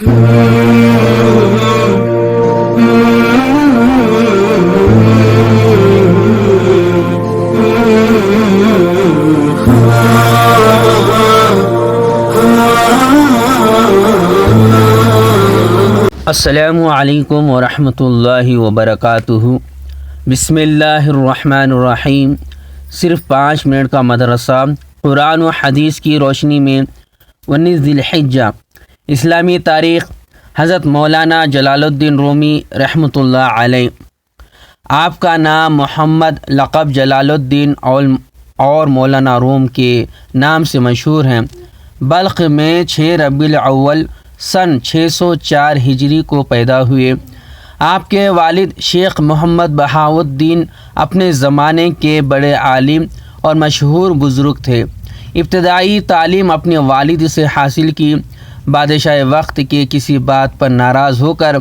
السلام علیکم ورحمۃ اللہ وبرکاتہ۔ بسم اللہ الرحمن الرحیم۔ صرف 5 منٹ کا مدرسہ قرآن و حدیث کی روشنی میں 19 ذی الحجہ اسلامی تاریخ حضرت مولانا جلال الدین رومی رحمۃ اللہ علیہ۔ آپ کا نام محمد لقب جلال الدین اور مولانا روم کے نام سے مشہور ہیں۔ بلخ میں 6 ربیع الاول سن 604 ہجری کو پیدا ہوئے۔ آپ کے والد شیخ محمد بہاؤالدین اپنے زمانے کے بڑے عالم اور مشہور بزرگ تھے۔ ابتدائی تعلیم اپنے والد سے حاصل کی۔ بادشاہ وقت کے کسی بات پر ناراض ہو کر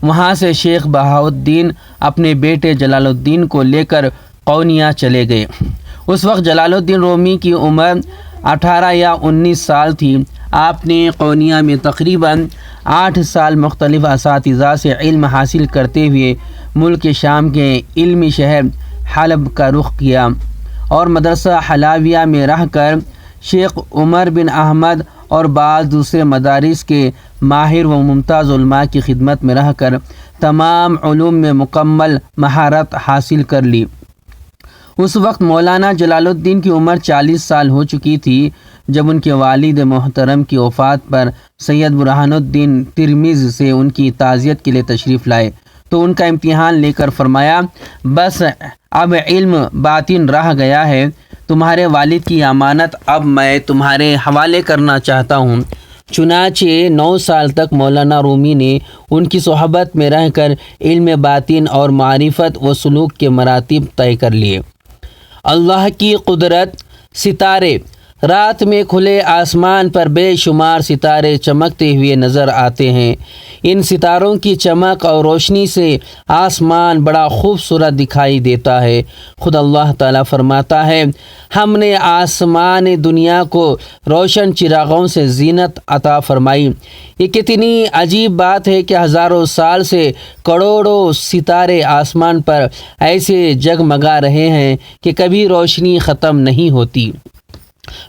وہاں سے شیخ بہاؤالدین اپنے بیٹے جلال الدین کو لے کر قونیہ چلے گئے۔ اس وقت جلال الدین رومی کی عمر 18 یا 19 سال تھی۔ آپ نے قونیہ میں تقریباً 8 سال مختلف اساتذہ سے علم حاصل کرتے ہوئے ملک شام کے علمی شہر حلب کا رخ کیا اور مدرسہ حلاویہ میں رہ کر شیخ عمر بن احمد اور بعض دوسرے مدارس کے ماہر و ممتاز علماء کی خدمت میں رہ کر تمام علوم میں مکمل مہارت حاصل کر لی۔ اس وقت مولانا جلال الدین کی عمر 40 سال ہو چکی تھی جب ان کے والد محترم کی وفات پر سید برہان الدین ترمذ سے ان کی تعزیت کے لیے تشریف لائے تو ان کا امتحان لے کر فرمایا، بس اب علم باطن رہ گیا ہے، تمہارے والد کی امانت اب میں تمہارے حوالے کرنا چاہتا ہوں۔ چنانچہ 9 سال تک مولانا رومی نے ان کی صحبت میں رہ کر علم باطن اور معرفت و سلوک کے مراتب طے کر لیے۔ اللہ کی قدرت۔ ستارے۔ رات میں کھلے آسمان پر بے شمار ستارے چمکتے ہوئے نظر آتے ہیں۔ ان ستاروں کی چمک اور روشنی سے آسمان بڑا خوبصورت دکھائی دیتا ہے۔ خود اللہ تعالیٰ فرماتا ہے، ہم نے آسمان دنیا کو روشن چراغوں سے زینت عطا فرمائی۔ یہ کتنی عجیب بات ہے کہ ہزاروں سال سے کروڑوں ستارے آسمان پر ایسے جگمگا رہے ہیں کہ کبھی روشنی ختم نہیں ہوتی۔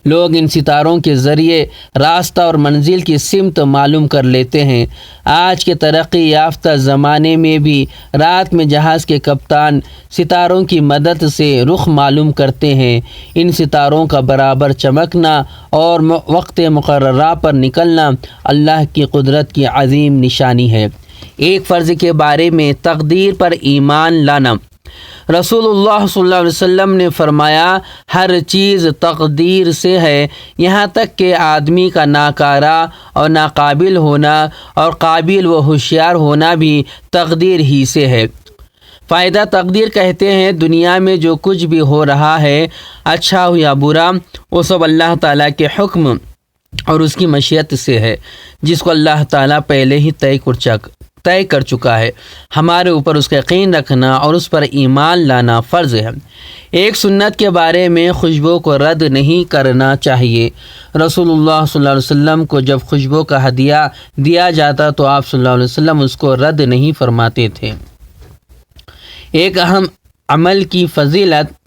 لوگ ان ستاروں کے ذریعے راستہ اور منزل کی سمت معلوم کر لیتے ہیں۔ آج کے ترقی یافتہ زمانے میں بھی رات میں جہاز کے کپتان ستاروں کی مدد سے رخ معلوم کرتے ہیں۔ ان ستاروں کا برابر چمکنا اور وقت مقررہ پر نکلنا اللہ کی قدرت کی عظیم نشانی ہے۔ ایک فرض کے بارے میں تقدیر پر ایمان لانا۔ رسول اللہ صلی اللہ علیہ وسلم نے فرمایا، ہر چیز تقدیر سے ہے، یہاں تک کہ آدمی کا ناکارہ اور ناقابل ہونا اور قابل و ہوشیار ہونا بھی تقدیر ہی سے ہے۔ فائدہ تقدیر کہتے ہیں دنیا میں جو کچھ بھی ہو رہا ہے، اچھا ہو یا برا، وہ سب اللہ تعالیٰ کے حکم اور اس کی مشیت سے ہے، جس کو اللہ تعالیٰ پہلے ہی طے کر چکا ہے۔ ہمارے اوپر اس کا یقین رکھنا اور اس پر ایمان لانا فرض ہے۔ ایک سنت کے بارے میں خوشبو کو رد نہیں کرنا چاہیے۔ رسول اللہ صلی اللہ علیہ وسلم کو جب خوشبو کا ہدیہ دیا جاتا تو آپ صلی اللہ علیہ وسلم اس کو رد نہیں فرماتے تھے۔ ایک اہم عمل کی فضیلت،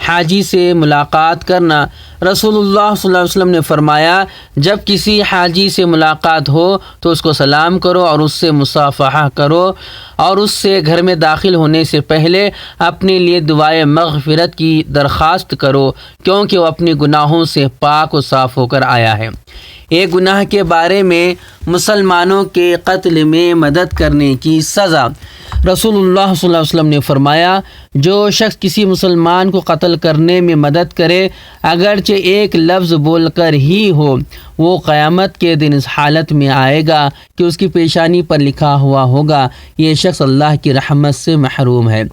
حاجی سے ملاقات کرنا۔ رسول اللہ صلی اللہ علیہ وسلم نے فرمایا، جب کسی حاجی سے ملاقات ہو تو اس کو سلام کرو اور اس سے مصافحہ کرو اور اس سے گھر میں داخل ہونے سے پہلے اپنے لیے دعائے مغفرت کی درخواست کرو، کیونکہ وہ اپنے گناہوں سے پاک و صاف ہو کر آیا ہے۔ ایک گناہ کے بارے میں مسلمانوں کے قتل میں مدد کرنے کی سزا۔ رسول اللہ صلی اللہ علیہ وسلم نے فرمایا، جو شخص کسی مسلمان کو قتل کرنے میں مدد کرے، اگرچہ ایک لفظ بول کر ہی ہو، وہ قیامت کے دن اس حالت میں آئے گا کہ اس کی پیشانی پر لکھا ہوا ہوگا، یہ شخص اللہ کی رحمت سے محروم ہے۔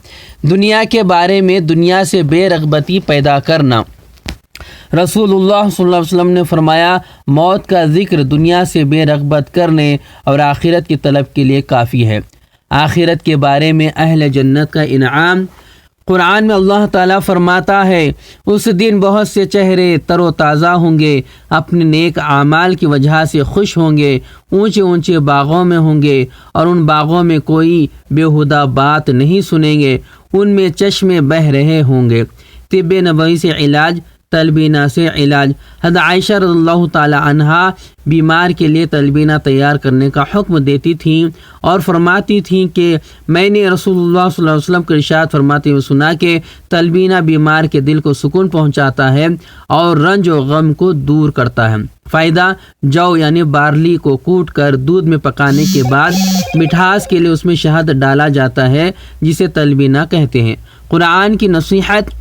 دنیا کے بارے میں دنیا سے بے رغبتی پیدا کرنا۔ رسول اللہ صلی اللہ علیہ وسلم نے فرمایا، موت کا ذکر دنیا سے بے رغبت کرنے اور آخرت کی طلب کے لیے کافی ہے۔ آخرت کے بارے میں اہل جنت کا انعام، قرآن میں اللہ تعالیٰ فرماتا ہے اس دن بہت سے چہرے تر و تازہ ہوں گے، اپنے نیک اعمال کی وجہ سے خوش ہوں گے، اونچے اونچے باغوں میں ہوں گے اور ان باغوں میں کوئی بیہودہ بات نہیں سنیں گے، ان میں چشمے بہہ رہے ہوں گے۔ طب نبوی سے علاج، تلبینہ سے علاج۔ حضرت عائشہ رضی اللہ تعالی عنہا بیمار کے لیے تلبینہ تیار کرنے کا حکم دیتی تھیں اور فرماتی تھیں کہ میں نے رسول اللہ صلی اللہ علیہ وسلم کے ارشاد فرماتے ہوئے سنا کہ تلبینہ بیمار کے دل کو سکون پہنچاتا ہے اور رنج و غم کو دور کرتا ہے۔ فائدہ: جو یعنی بارلی کو کوٹ کر دودھ میں پکانے کے بعد مٹھاس کے لیے اس میں شہد ڈالا جاتا ہے، جسے تلبینہ کہتے ہیں۔ قرآن کی نصیحت۔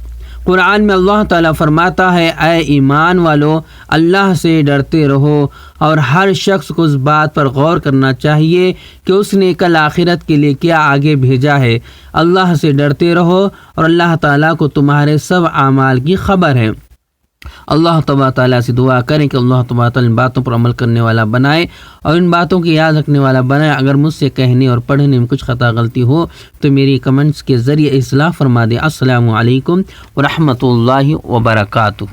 قرآن میں اللہ تعالیٰ فرماتا ہے اے ایمان والو، اللہ سے ڈرتے رہو، اور ہر شخص کو اس بات پر غور کرنا چاہیے کہ اس نے کل آخرت کے لیے کیا آگے بھیجا ہے۔ اللہ سے ڈرتے رہو اور اللہ تعالیٰ کو تمہارے سب اعمال کی خبر ہے۔ اللہ تبارک تعالیٰ سے دعا کریں کہ اللہ تبارک تعالیٰ ان باتوں پر عمل کرنے والا بنائے اور ان باتوں کی یاد رکھنے والا بنائے۔ اگر مجھ سے کہنے اور پڑھنے میں کچھ خطا غلطی ہو تو میری کمنٹس کے ذریعے اصلاح فرما دیں۔ السلام علیکم ورحمۃ اللہ وبرکاتہ۔